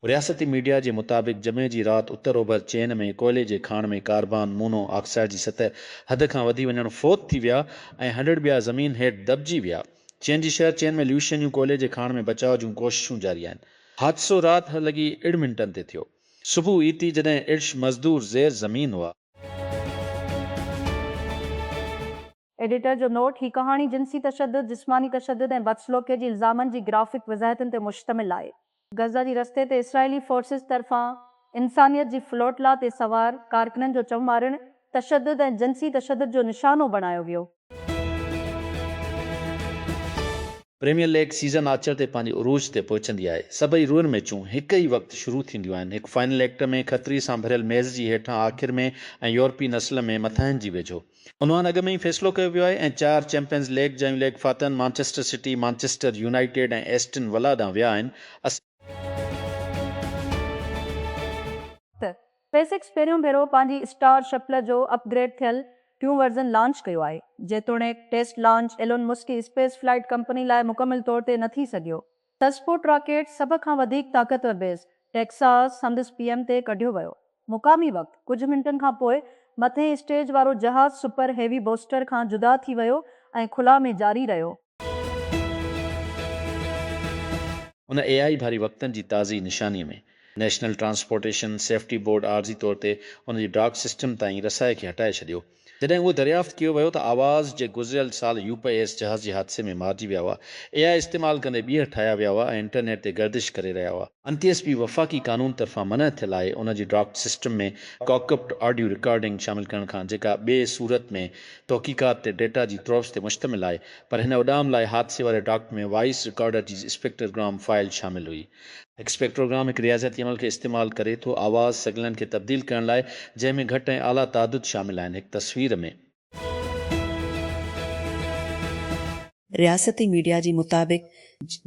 रियासती मीडिया के मुताबिक जमे की रात उत्तर ओभर चेन में कोयले के खान में कार्बन मोनोऑक्साइड की सतह हद का वधी वञण फोत थी विया ऐं 100 ॿिया ज़मीन हेठि दॿिजी विया। चीन जी शहर चेन में ल्यूशियन कोयले के खान में बचाव जूं कोशिशूं जारी आहिनि। हादसो राति लॻी 1.5 मिंटनि ते थियो। सुबुह ई थी जॾहिं इर्श मज़दूर ज़ेर ज़मीन हुआ। एडिटर जो नोट, ही कहानी जिनसी तशद्दुद, जिस्मानी तशद्दुद ऐं बदसलूकीअ जी इल्ज़ामनि जी ग्राफिक वज़ाहतुनि ते मुश्तमिल आहे। गज़ा जी रस्ते ते इसराइली फोर्सिस तरफ़ां इंसानियत जी फ्लोटला ते सवार कारकुननि जो चम मारणु तशद्दुद ऐं जिनसी तशद्दुद जो निशानो बणायो वियो। प्रीमियर लीग सीज़न आचर ते पंहिंजे उरूज ते पहुचंदी आहे। सभई रूअर मैचूं हिक ई वक़्तु शुरू थींदियूं आहिनि। हिकु फाइनल एक्ट में खतरी सां भरियल मेज़ जी हेठां आख़िर में ऐं यूरोपी नस्ल में मथाहिन जी वेझो। उन्वान अॻु में ई फ़ैसिलो कयो वियो आहे ऐं 4 चैंपियंस लीग जंहिं लीग फातन मैनचेस्टर सिटी, मैनचेस्टर यूनाइटेड ऐं एस्टन विला ॾांहुं विया आहिनि। स्पेसएक्स पहिरियों भेरो पंहिंजी स्टार शटल जो अपग्रेड थियल टियों वर्ज़न लॉन्च कयो आहे। जेतोणीकि टेस्ट लॉन्च एलोन मस्क की स्पेस फ्लाइट कंपनी लाइ मुकमिल तौर ते न थी सघियो। तस्पोर्ट रॉकेट सभ खां वधीक ताक़तवर बेस टेक्सास संदसि पीएम ते कढियो वियो। मुक़ामी वक़्तु कुझु मिंटनि खां पोइ मथे स्टेज वारो जहाज़ सुपर हेवी बूस्टर खां जुदा थी वियो ऐं खुला में जारी रहियो। उन AI भारी वक़्तनि जी ताज़ी निशानीअ में नेशनल ट्रांसपोर्टेशन सेफ्टी बोर्ड आर्ज़ी तौर ते उन जी डाक सिस्टम ताईं रसाए खे हटाए छॾियो। जॾहिं उहो दरियाफ़्त कयो वियो त आवाज़ जे गुज़िरियल साल UPS जहाज़ जे हादसे में मारिजी विया हुआ। AI इस्तेमालु कंदे ॿीहर ठाहिया विया हुआ ऐं इंटरनेट ते गर्दिश करे रहिया हुआ। NTSB वफ़ाक़ी कानून तरफ़ां मना थियल आहे उन जी डाक सिस्टम में कॉकअप्ड ऑडियो रिकॉर्डिंग शामिल करण खां, जेका ॿिए सूरत में तहक़ीक़ात ते डेटा जी त्रोस ते मुश्तमिल आहे। पर हिन उॾाम लाइ हादसे वारे डाक में वॉइस रिकॉर्डर जी स्पेक्ट्रोग्राम फाइल शामिल हुई। स्पेक्ट्रोग्राम एक रियाज़ती अमल के इस्तेमाल करे तो आवाज़ सिग्नल के तब्दील करण लाइ, जंहिंमें घटि ऐं आला तादुद शामिल आहिनि। हिकु तस्वीर में रियासती मीडिया जी मुताबिक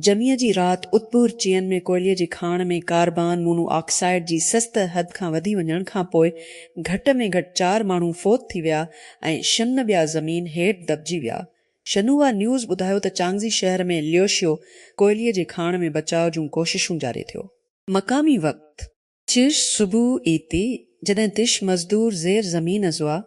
जमीअ जी राति उत्तपुर चीन में कोयले जी खाण में कार्बन मोनोऑक्साइड जी सस्त हद खां वधी वञण खां पोइ घटि में घटि 4 माण्हू फोत थी विया ऐं 6 ॿिया ज़मीन हेठि दॿिजी विया। शनूआ न्यूज़ ॿुधायो त चांगज़ी शहर में ल्योशियो कोयलीअ जे खाण में बचाव जूं कोशिशूं जारी थियो। मक़ामी वक़्तु चिश सुबुह ईती जॾहिं तिश मज़दूर ज़ेर ज़मीन हुआ।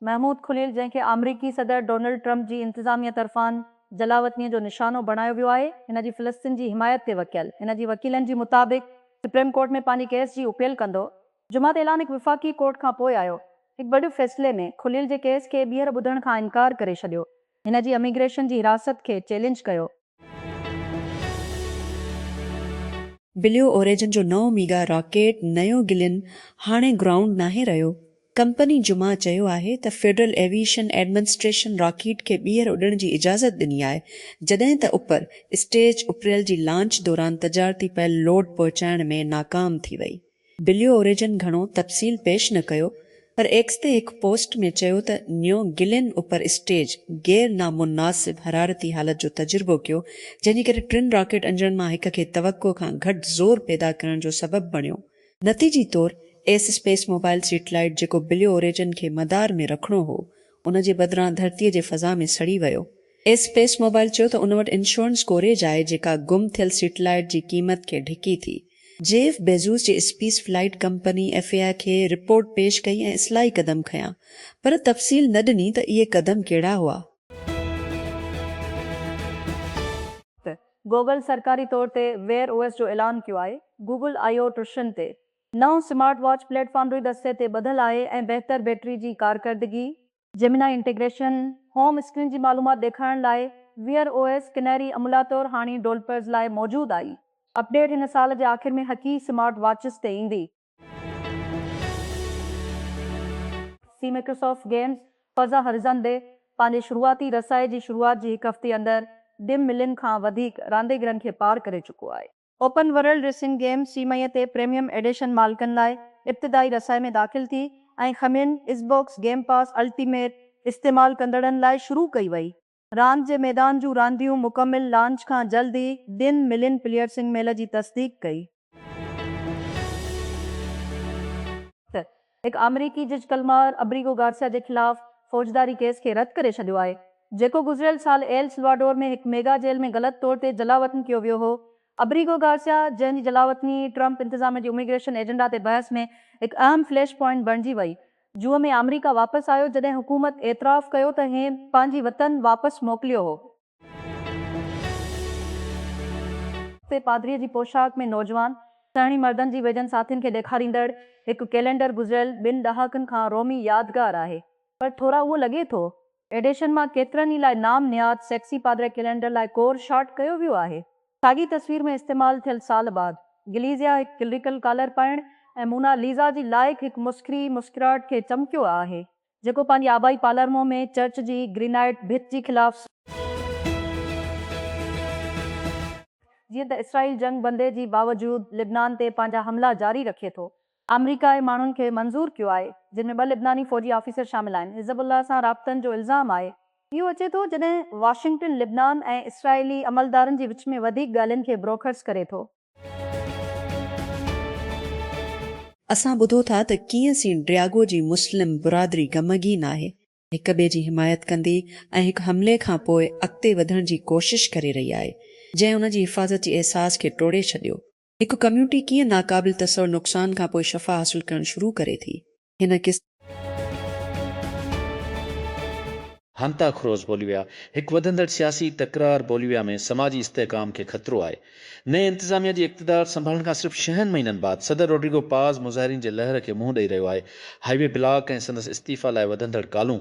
महमूद खुलील, जंहिंखे अमरीकी सदर डोनाल्ड ट्रंप जी इंतज़ामिया तरफ़ां जलावतनीअ जो निशानो बणायो वियो आहे, हिन जी फ़िलिस्तीन जी हिमायत ते वकियल हिन जी वकीलनि जी मुताबिक़ सुप्रीम कोर्ट में पंहिंजी केस जी अपील कंदो। जुमात ऐलान हिकु वफ़ाक़ी कोर्ट खां पोइ आयो। हिकु वॾे फ़ैसिले में खुलील जे केस खे ॿीहर ॿुधण खां इनकार करे छॾियो। हिन जी इमिग्रेशन जी हिरासत खे चैलेंज कयो। बिलियो ओरेजन जो नओं मीगा रॉकेट नयो गिलिन हाणे ग्राउंड नाहे रहियो। कंपनी जुमा चयो आहे त फेडरल एविएशन एडमिनिस्ट्रेशन रॉकेट खे ॿीहर उॾण जी इजाज़त ॾिनी आहे, जॾहिं त उपर स्टेज अप्रैल जी लॉन्च दौरान तजारती पयल लोड पहुचाइण में नाकाम थी वई। बिलियो ओरेजन घणो तफ़सील पेश न कयो, पर एक्स ते हिकु पोस्ट में चयो त न्यो गिलिन उपर स्टेज गैर नामुनासिब हरारती हालत जो तजुर्बो कयो, जंहिंजे करे 3 रॉकेट अंजण मां हिक खे तवक्को खां घटि ज़ोर पैदा करण जो सबबु बणियो। नतीजी तौर एस स्पेस मोबाइल सैटेलाइट जेको बिलियो ओरेजन खे मदार में रखणो हो, उन जे बदिरां धरतीअ जे फ़ज़ा में सड़ी वियो। एस स्पेस मोबाइल चयो त उन वटि इंश्योरेंस कोरेज आहे जेका गुम थियल सैटेलाइट जी क़ीमत खे ढिकी थी। जेफ बेज़ोस जी स्पेस फ्लाइट कंपनी FAI खे रिपोर्ट पेश कई ऐं इस्लाही क़दम खयां, पर तफ़सील न ॾिनी त इहे क़दम कहिड़ा हुआ। गूगल सरकारी तौर ते वेयर OS जो ऐलान कयो आहे। गूगल I/O टूशन ते नओं स्मार्ट वॉच प्लेटफॉर्म रुई दस्ते ते ॿधल आहे ऐं बहितर बैटरी जी कारकर्दगी, जेमिनाई इंटीग्रेशन, होम स्क्रीन जी मालूमात ॾेखारण लाइ वेयर OS किनरी अमला तौर हाणे डेवलपर्स लाइ मौजूदु आई। अपडेट हिन साल जे आख़िर में हक़ी स्मार्ट वॉचिस ते ईंदी। माइक्रोसॉफ्ट गेम्स फज़ा हरिज़न दे पंहिंजे शुरूआती रसाए जी शुरूआत जी हिकु हफ़्ते अंदरि 2 मिलियन खां वधीक रांदीगरनि खे पार करे चुको आहे। ओपन वर्ल्ड रेसिंग गेम मई ते प्रीमियम एडिशन मालिकनि लाइ इब्तिदाई रसाए में दाख़िल थी ऐं ख़मीन Xbox गेम पास अल्टीमेट इस्तेमालु कंदड़नि लाइ शुरू कई वई। रांदि जे मैदान जूं रांदियूं मुकमिल लॉन्च खां जल्द ई 2 मिलियन प्लेयर्स मेल जी तस्दीक कई। हिकु अमरीकी जज कलमार अब्रिगो गार्सिया जे ख़िलाफ़ फ़ौजदारी केस खे रद्द करे छॾियो आहे। जेको गुज़िरियल साल एल सल्वाडोर में हिकु मेगा जेल में ग़लति तौर ते जलावतन कयो वियो हो। अब्रिगो गार्सिया, जंहिंजी जलावतनी ट्रंप इंतज़ाम जी इमिग्रेशन एजेंडा ते बहस में हिकु अहम फ्लैश पॉइंट बणिजी वई। जूअ में अमरीका वापसि आयो जॾहिं हुकूमत एतिराफ़ कयो त हे पंहिंजी वतन वापसि मोकिलियो हो। ते पादरीअ जी पोशाक में नौजवान सहणी मर्दनि जी वेझनि साथियुनि खे ॾेखारींदड़ हिकु कैलेंडर गुज़िरियल 2 ॾहाकनि खां रोमी यादगार आहे। पर थोरा उहो लॻे थो एडिशन मां केतिरनि ई लाइ नाम नियाद सेक्सी पादरे कैलेंडर लाइ कोर शॉट कयो वियो आहे। साॻी तस्वीर में इस्तेमालु थियल साल बाद गिलीज़िया हिकु क्लिरिकल कॉलर पाइण ऐं मोनालीज़ा जी लाइक़ हिकु मुस्कुराहट खे चमकियो आहे, जेको पंहिंजी आबाई पालरमो में चर्च जी ग्रेनाइट भित जी ख़िलाफ़ जीअं त इसराइल जंग बंदे जी बावजूदि लिबनान ते पंहिंजा हमला जारी रखे थो। अमरीका जे माण्हुनि खे मंज़ूर कयो आहे, जिन में 2 लिबनानी फ़ौजी ऑफिसर शामिल आहिनि। हिज़बुल्लाह सां राब्तनि जो इल्ज़ाम आहे। इहो अचे थो जॾहिं वाशिंगटन लिबनान ऐं इसराइली अमलदारनि जे विच में वधीक ॻाल्हियुनि खे ब्रोकर्स करे थो। असां ॿुधो था त कीअं ड्रियागो जी मुस्लिम बुरादरी गमगीन आहे, हिक ॿिए जी हिमायत कंदी ऐं हिकु हमले खां पोइ अॻिते वधण जी कोशिश करे रही आहे, जंहिं उन जी हिफ़ाज़त जे अहसास खे टोड़े छॾियो। हिकु कम्यूनिटी कीअं नाक़ाबिल तसवर नुक़सान खां पोइ शफ़ा हासिल करणु शुरू करे थी। हिन हंता खरोज बोलिविया हिकु वधंदड़ सियासी तकरार बोलिविया में समाजी इस्तेहकाम खे ख़तरो आहे। नए इंतज़ामिया जी इक़्तिदार संभालण खां सिर्फ़ 6 महीननि बाद सदर रोड्रिगो पाज़ मुज़ाहिरीन जे लहर खे मुंहुं ॾेई रहियो आहे। हाईवे ब्लॉक ऐं संदसि इस्तीफ़ा लाइ वधंदड़ कालूं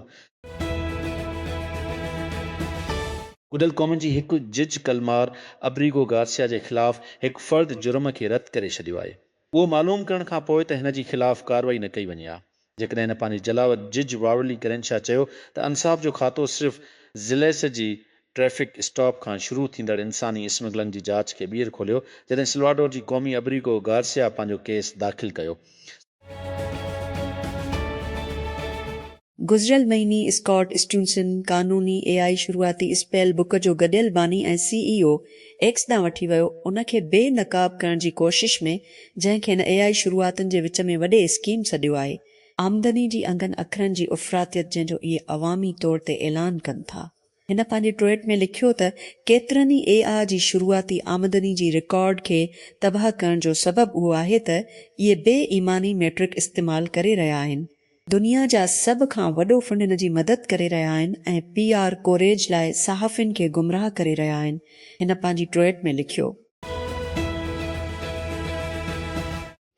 गुडल क़ौमुनि जी हिकु जज कलमार अब्रिगो गार्सिया जे ख़िलाफ़ हिकु फ़र्द जुर्म खे रद्द करे छॾियो आहे। उहो मालूम करण खां पोइ त हिन जी ख़िलाफ़ कार्रवाई न कई वञे आहे। जेकॾहिं हिन पंहिंजी जलावत जज वावरली करेंशा चयो त अंसाफ़ जो खातो सिर्फ़ ज़िलेस जी ट्रैफ़िक स्टॉप खां शुरू थींदड़ इंसानी स्मगलिंग जी जाच खे ॿीहर खोलियो, जॾहिं सल्वाडोर जी क़ौमी अब्रिगो गार्सिया पंहिंजो केस दाख़िल कयो। गुज़िरियल महीने स्कॉट स्टूनसन कानूनी AI शुरूआती स्पेल बुक जो गॾियल बानी ऐं CEO एक्स ॾांहुं वठी वियो, उन खे बेनक़ाब करण जी कोशिश में, जंहिंखे हिन AI शुरूआतुनि जे विच में वॾे स्कीम सॾियो आहे। आमदनी जी अंगनि अखरनि जी उफ़रातियत जंहिंजो इहे अवामी तौर ते ऐलान कनि था। हिन पंहिंजे ट्वीट में लिखियो त केतिरनि ई AI जी शुरूआती आमदनी जी रिकॉर्ड खे तबाह करण जो सबबु उहो आहे त इहे बेईमानी मैट्रिक इस्तेमालु करे रहिया आहिनि। दुनिया जा सभ खां वॾो फंड हिन जी मदद करे रहिया आहिनि ऐं PR कोरेज लाइ सहाफ़ियुनि खे गुमराह करे रहिया आहिनि। हिन पंहिंजी ट्वीट में लिखियो,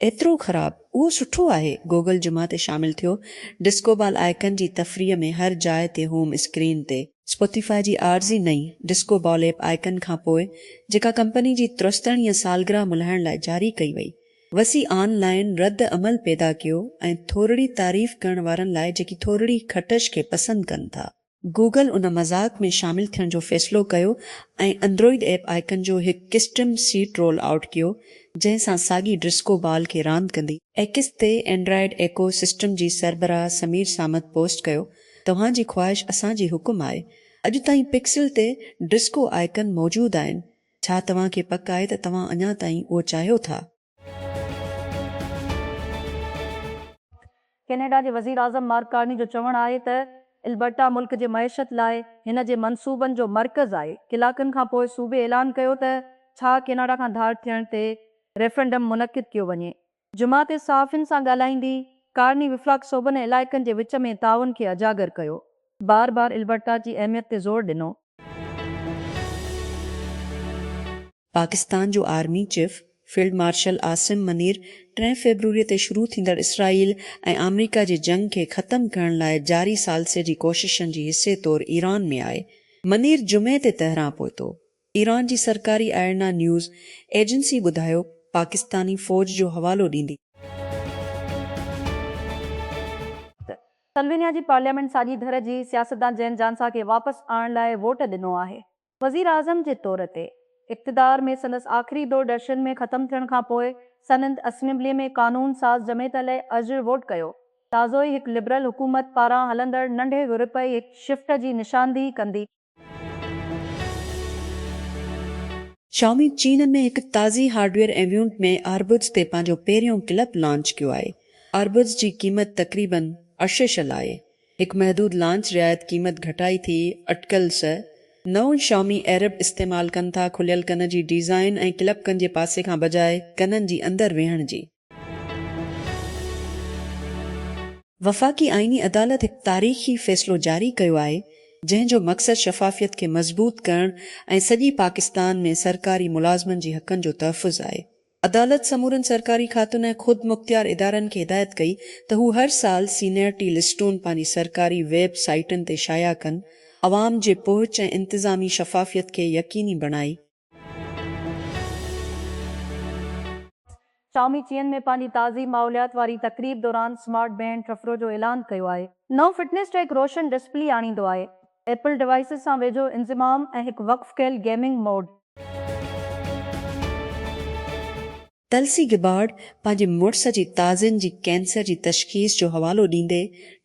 एतिरो ख़राब, उहो सुठो आहे। गूगल जुमा ते शामिल थियो। डिस्को बॉल आइकन जी तफ़रीह में हर जाइ ते होम स्क्रीन ते स्पॉटिफाई जी आर्ज़ी नई डिस्को बॉल ऐप आइकन खां पोइ, जेका कंपनी जी 63वीं सालगिरह मल्हाइण लाइ जारी कई वई, वसी ऑनलाइन रद्द अमल पैदा कयो ऐं थोरड़ी तारीफ़ करण वारनि लाइ जेकी थोरड़ी खटश खे पसंदि कनि था। गूगल उन मज़ाक में शामिल थियण जो फ़ैसिलो कयो ऐं एंड्रॉइड ऐप आइकन जो हिकु कस्टम सीट रोल आउट कयो, जंहिंसां साॻी डिस्को बॉल खे रांदि कंदी। एक्स ते एंड्रॉइड एको सिस्टम जी सरबराह समीर सामत पोस्ट कयो, तव्हांजी ख़्वाहिश असांजी हुकुम आहे। अॼु ताईं पिक्सल ते डिस्को आइकन मौजूदु आहिनि। छा तव्हांखे पक आहे त तव्हां अञा ताईं उहो चाहियो था? कैनेडा जे वज़ीर आज़म मार्क कार्नी जो चवणु आहे त इल्बर्टा मुल्क जे मईशत लाइ हिन जे मनसूबनि जो मर्कज़ आहे। कलाकनि खां पोइ सूबे ऐलान कयो त छा कैनेडा खां धार थियण ते रेफरेंडम मुनक़िद कयो वञे। जुमा ते सहाफ़ियुनि सां ॻाल्हाईंदी कार्नी विफ़ाक़ सूबनि ऐं इलाइक़नि जे विच में ताउन खे उजागर कयो, बार बार इल्बर्टा जी अहमियत ते ज़ोर ॾिनो। पाकिस्तान जो army chief field marshal Asim मनीर 3 फरवरी ते शुरू थींदड़ इसराइल ऐं अमरीका जे जंग खे ख़तमु करण लाइ जारी सालसे जी कोशिशनि जी हिसे तौरु ईरान में आहे। मनीर जुमे ते तहरान पहुतो। ईरान जी सरकारी आयरना न्यूज़ एजेंसी ॿुधायो, पाकिस्तानी फ़ौज जो हवालो ॾींदी। सल्वेनिया जी पार्लियामेंट साॼी धर जी सियासतदान जैन जानसा खे वापसि आणण लाइ वोट ॾिनो आहे। वज़ीर आज़म जे तौर ते इक़्तिदार में संदसि आख़िरी दौर में ख़तमु थियण खां पोइ संद असेंबलीअ में कानून साज़ जमेत लाइ अॼु वोट कयो। ताज़ो ई हिकु लिबरल हुकूमत पारां हलंदड़ नंढे ग्रुप जी हिकु शिफ्ट जी निशानदेही कंदी। शाओमी चीन में हिकु ताज़ी हार्डवेयर इवेंट में आर्बुड्स ते पंहिंजो पहिरियों क्लब लॉन्च कयो आहे। आर्बुड्स जी क़ीमत तक़रीबन 68 आहे। हिकु महदूद लांच रिआयत क़ीमत घटाई थी अटकल स नओं शामी एरब इस्तेमालु कनि था खुलियल कन जी डिज़ाइन ऐं क्लपकनि जे पासे खां बजाए कननि जी अंदरि वेहण जी। वफ़ाक़ी आइनी अदालत हिकु तारीख़ी फ़ैसिलो जारी कयो आहे जंहिंजो मक़सदु शफ़ाफ़ियत खे मज़बूत करणु ऐं सॼी पाकिस्तान में सरकारी मुलाज़मनि जी हक़नि जो तहफ़ुज़ आहे। अदालत समूरनि सरकारी खातुनि ऐं ख़ुदि मुख़्तियार इदारनि खे हिदायत कई त हू हर साल सीनियरिटी लिस्टूं पंहिंजी सरकारी वेब साइटनि ते शाया कनि, अवाम जे पहुच ऐं इंतिज़ामी शफ़ाफ़ियत खे यकीनी बणाई। शामी चीन में पंहिंजी ताज़ी माहौलियात वारी तक़रीब दौरान स्मार्ट बैंड ट्रफरो जो ऐलान कयो आहे। नओं फिटनेस ट्रैक रोशन डिस्प्ले आणींदो आहे, एप्पल डिवाइसिस सां वेझो इंज़िमाम ऐं हिकु वक़्फ़ कयल गेमिंग मोड। तलसी गिबार्ड पंहिंजे मुड़ुस जी ताज़िन जी कैंसर जी तशख़ीस जो हवालो ॾींदे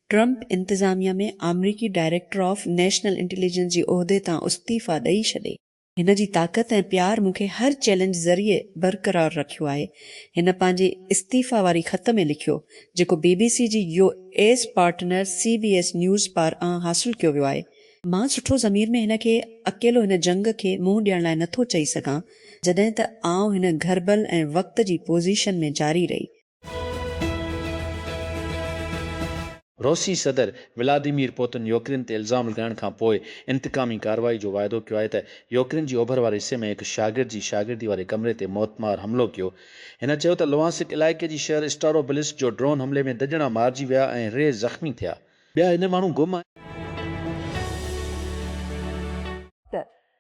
ट्रंप इंतिज़ामिया में अमरीकी डायरेक्टर ऑफ नेशनल इंटेलिजेंस जी उहिदे तां इस्तीफ़ा ॾेई छॾे। हिन जी ताक़त ऐं प्यार मूंखे हर चैलेंज ज़रिए बरक़रार रखियो आहे। हिन पंहिंजे इस्तीफ़ा वारी ख़त में लिखियो जेको BBC जी US पार्टनर CBS न्यूज़ पारां हासिलु कयो वियो आहे। मां सुठो ज़मीर में हिन खे अकेलो हिन जंग खे मुंहुं ॾियण लाइ नथो चई सघां जॾहिं त आउं हिन घरबल ऐं वक़्त जी पोज़ीशन में जारी रही। रूसी सदर व्लादिमीर पुतिन यूक्रेन ते इल्ज़ाम लॻाइण खां पोइ इंतकामी कार्रवाई जो वाइदो कयो आहे त यूक्रेन जी ओभर वारे हिसे में हिकु शागिर्द जी शागिर्दी वारे कमरे ते मौतमार हमलो कयो। हिन चयो त लुहांसिक इलाइक़े जी शहर स्टारोबिलिस्क जो ड्रोन हमले में दजणा मारिजी विया ऐं रे ज़ख़्मी थिया। ॿिया हिन माण्हू गुम आहिनि।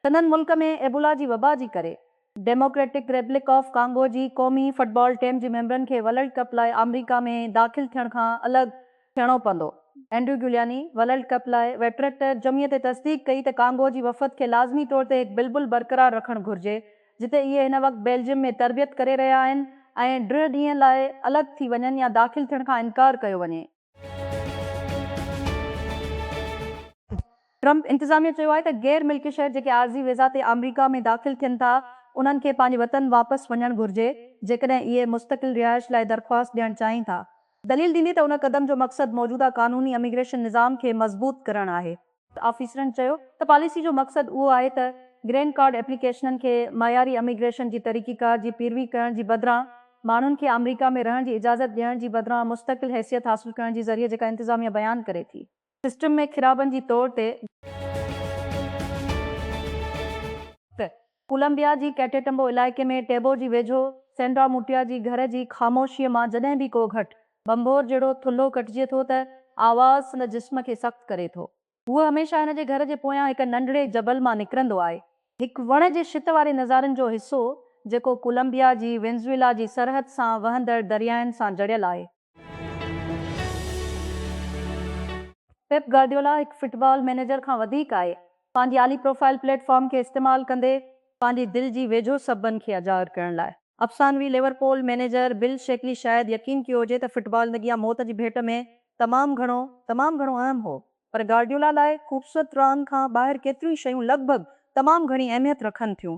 संदन मुल्क में एबोला जी वबा जी करे डेमोक्रेटिक रिपब्लिक ऑफ कांगो जी क़ौमी फुटबॉल टीम जे मेंबरनि खे वर्ल्ड कप लाइ अमरीका में दाख़िल थियण खां अलॻि थियणो पवंदो। एंड्रू गिलियानी वर्ल्ड कप लाइ वेटरेक्टर जमीअ ते तस्दीक कई त कांगो जी वफ़द खे लाज़मी तौर ते हिकु बिल्कुलु बरक़रार रखणु घुर्जे जिते इहे हिन वक़्तु बेल्जियम में तरबियत करे रहिया आहिनि ऐं ड्र ॾींहं लाइ अलॻि थी वञनि या दाख़िल थियण खां इनकार कयो वञे। ट्रंप इंतिज़ामिया चयो आहे त गैर मिल्की शहर जेके आर्ज़ी वीज़ा ते अमरीका में दाख़िल थियनि था उन्हनि खे पंहिंजे वतन वापसि वञणु घुर्जे जेकॾहिं इहे मुस्तक़िल रिहाइश लाइ दरख़्वास्त ॾियणु चाहिनि था। दलील ॾींदी त उन क़दम जो मक़सदु मौजूदा कानूनी इमिग्रेशन निज़ाम खे मज़बूत करणु आहे। ऑफिसरनि चयो त पॉलिसी जो मक़सदु उहो आहे त ग्रीन कार्ड एप्लीकेशननि खे मयारी इमिग्रेशन जी तरीक़ीकार जी पैरवी करण जी बदिरां माण्हुनि खे अमरीका में रहण जी इजाज़त ॾियण जी बदिरां मुस्तक़िल हैसियत हासिलु करण जे ज़रिए जेका इंतिज़ामिया बयानु करे थी। सिस्टम में ख़िराबनि जी तौर ते कोलंबिया जी कैटेटम्बो इलाइक़े में टेबो जी वेझो सेंड्रा मुटिया जी घर जी ख़ामोशीअ मां जॾहिं बि को घटि बंबोर जहिड़ो थुल्हो कटिजे थो त आवाज़ संदे जिस्म खे सख़्तु करे थो। हूअ हमेशह हिन जे घर जे पोयां हिकु नंढड़े जबल मां निकिरंदो आहे, हिकु वण जे छित वारे नज़ारनि जो हिसो जेको कोलंबिया जी वेनेज़ुएला जी सरहद सां वहंदड़ दरियाहनि सां जड़ियल आहे। पेप गार्डियोला हिकु फुटबॉल मैनेजर खां वधीक आहे। पंहिंजी आली प्रोफाइल प्लेटफॉर्म खे इस्तेमालु कंदे पंहिंजी दिलि जी वेझो सभनि खे अजागर करण लाइ अफ़सानवी लिवरपूल मैनेजर बिल शेकली शायदि यकीन कयो हुजे त फुटबॉल ज़िंदगी मौत जी भेट में तमामु घणो अहम हो, पर गार्डियोला लाइ ख़ूबसूरत रांदि खां ॿाहिरि केतिरियूं शयूं लॻभॻि तमामु घणी अहमियत रखनि थियूं।